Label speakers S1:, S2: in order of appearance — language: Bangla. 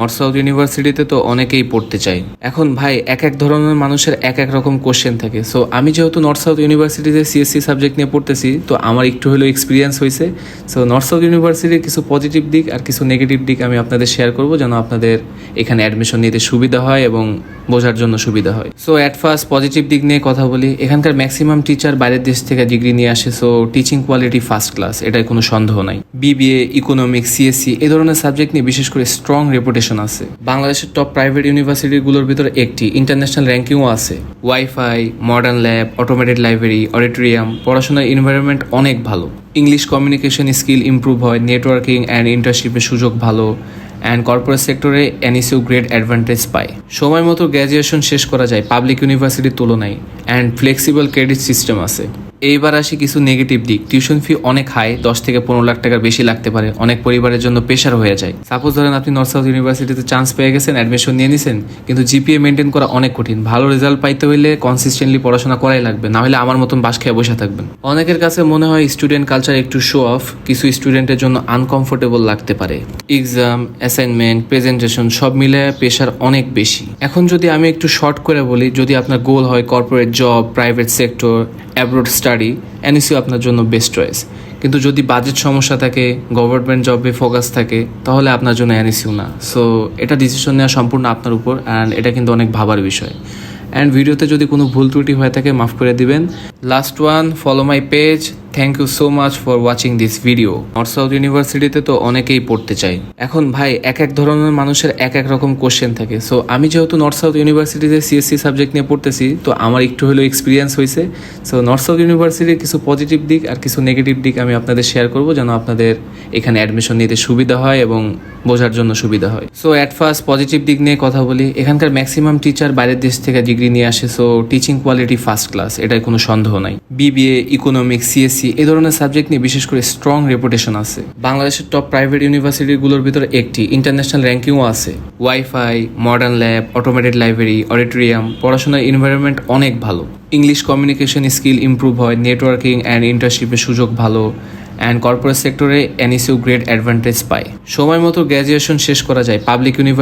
S1: নর্থ সাউথ ইউনিভার্সিটিতে তো অনেকেই পড়তে চায়। এখন ভাই এক এক ধরনের মানুষের এক এক রকম কোশ্চেন থাকে। সো আমি যেহেতু নর্থ সাউথ ইউনিভার্সিটিতে সিএসসি সাবজেক্ট নিয়ে পড়তেছি, তো আমার একটু হলেও এক্সপিরিয়েন্স হয়েছে। সো নর্থ সাউথ ইউনিভার্সিটির কিছু পজিটিভ দিক আর কিছু নেগেটিভ দিক আমি আপনাদের শেয়ার করবো, যেন আপনাদের এখানে অ্যাডমিশন নিতে সুবিধা হয় এবং বোঝার জন্য সুবিধা হয়। সো অ্যাট ফার্স্ট পজিটিভ দিক নিয়ে কথা বলি। এখানকার ম্যাক্সিমাম টিচার বাইরের দেশ থেকে ডিগ্রি নিয়ে আসে। So teaching quality first class, এটাই কোনো সন্দেহ নাই। বিবিএ, ইকোনমিক্স, সিএসসি এই ধরনের সাবজেক্ট নিয়ে বিশেষ করে স্ট্রং রেপুটেশন আছে। বাংলাদেশের টপ প্রাইভেট ইউনিভার্সিটিগুলোর ভিতরে একটি, ইন্টারন্যাশনাল র্যাঙ্কিংও আছে। Wifi, modern lab, automated library, auditorium, পড়াশোনার এনভায়রনমেন্ট অনেক ভালো। ইংলিশ কমিউনিকেশন স্কিল ইমপ্রুভ হয়, নেটওয়ার্কিং অ্যান্ড ইন্টার্নশিপের সুযোগ ভালো, অ্যান্ড কর্পোরেট সেক্টরে এনএসইউ গ্রেড অ্যাডভান্টেজ পায়। সময় মতো গ্র্যাজুয়েশন শেষ করা যায় পাবলিক ইউনিভার্সিটির তুলনায়, অ্যান্ড ফ্লেক্সিবল ক্রেডিট সিস্টেম আছে। এইবার আসি কিছু নেগেটিভ দিক। টিউশন ফি অনেক হাই, 10 থেকে 15 লাখ টাকার বেশি লাগতে পারে, অনেক পরিবারের জন্য প্রেশার হয়ে যায়। সাপোজ ধরেন আপনি নর্থ সাউথ ইউনিভার্সিটিতে চান্স পেয়ে গেছেন, অ্যাডমিশন নিয়ে নিছেন, কিন্তু জিপিএ মেনটেন করা অনেক কঠিন। ভালো রেজাল্ট পাইতে হইলে কনসিস্টেন্টলি পড়াশোনা করাই লাগবে, না হলে আমার মতন বাস খেয়ে বসে থাকবেন। অনেকের কাছে মনে হয় স্টুডেন্ট কালচার একটু শো অফ, কিছু স্টুডেন্টের জন্য আনকমফোর্টেবল লাগতে পারে। এক্সাম, অ্যাসাইনমেন্ট, প্রেজেন্টেশন সব মিলে প্রেশার অনেক বেশি। এখন যদি আমি একটু শর্ট করে বলি, যদি আপনার গোল হয় corporate job, private sector, abroad study, NSU আপনার জন্য বেস্ট চয়েস। কিন্তু যদি বাজেট সমস্যা থাকে, গভর্নমেন্ট জবে ফোকাস থাকে, তাহলে আপনার জন্য এনএসইউ না। সো এটা ডিসিশন নেওয়া সম্পূর্ণ আপনার উপর, অ্যান্ড এটা কিন্তু অনেক ভাবার বিষয়। অ্যান্ড ভিডিওতে যদি কোনো ভুল ত্রুটি হয়ে থাকে মাফ করে দিবেন। Last one, follow my page. Thank you so much for watching this video. North south ইউনিভার্সিটিতে তো অনেকেই পড়তে চায়। এখন ভাই এক এক ধরনের মানুষের এক এক রকম কোশ্চেন থাকে। সো আমি যেহেতু নর্থ সাউথ ইউনিভার্সিটিতে সিএসসি সাবজেক্ট নিয়ে পড়তেছি, তো আমার একটু হলেও এক্সপিরিয়েন্স হয়েছে। সো নর্থ সাউথ ইউনিভার্সিটির কিছু পজিটিভ দিক আর কিছু নেগেটিভ দিক আমি আপনাদের শেয়ার করবো, যেন আপনাদের এখানে অ্যাডমিশন নিতে সুবিধা হয় এবং বোঝার জন্য সুবিধা হয়। সো অ্যাট ফার্স্ট পজিটিভ দিক নিয়ে কথা বলি। এখানকার ম্যাক্সিমাম টিচার বাইরের দেশ থেকে ডিগ্রি নিয়ে আসে। So teaching quality first class, এটাই কোনো সন্দেহ নাই। বিবিএ, ইকোনমিক্স, সিএসসি এই ধরনের সাবজেক্ট নিয়ে বিশেষ করে স্ট্রং রেপুটেশন আছে। বাংলাদেশের টপ প্রাইভেট ইউনিভার্সিটিগুলোর ভিতরে একটি, ইন্টারন্যাশনাল র্যাঙ্কিংও আছে। Wifi, modern lab, automated library, auditorium, পড়াশোনার এনভায়রনমেন্ট অনেক ভালো। ইংলিশ কমিউনিকেশন স্কিল ইমপ্রুভ হয়, নেটওয়ার্কিং অ্যান্ড ইন্টার্নশিপের সুযোগ ভালো, অ্যান্ড কর্পোরেট সেক্টরে এনএসইউ গ্রেড অ্যাডভান্টেজ পায়। সময় মতো গ্র্যাজুয়েশন শেষ করা যায় পাবলিক ইউনিভার্সিটি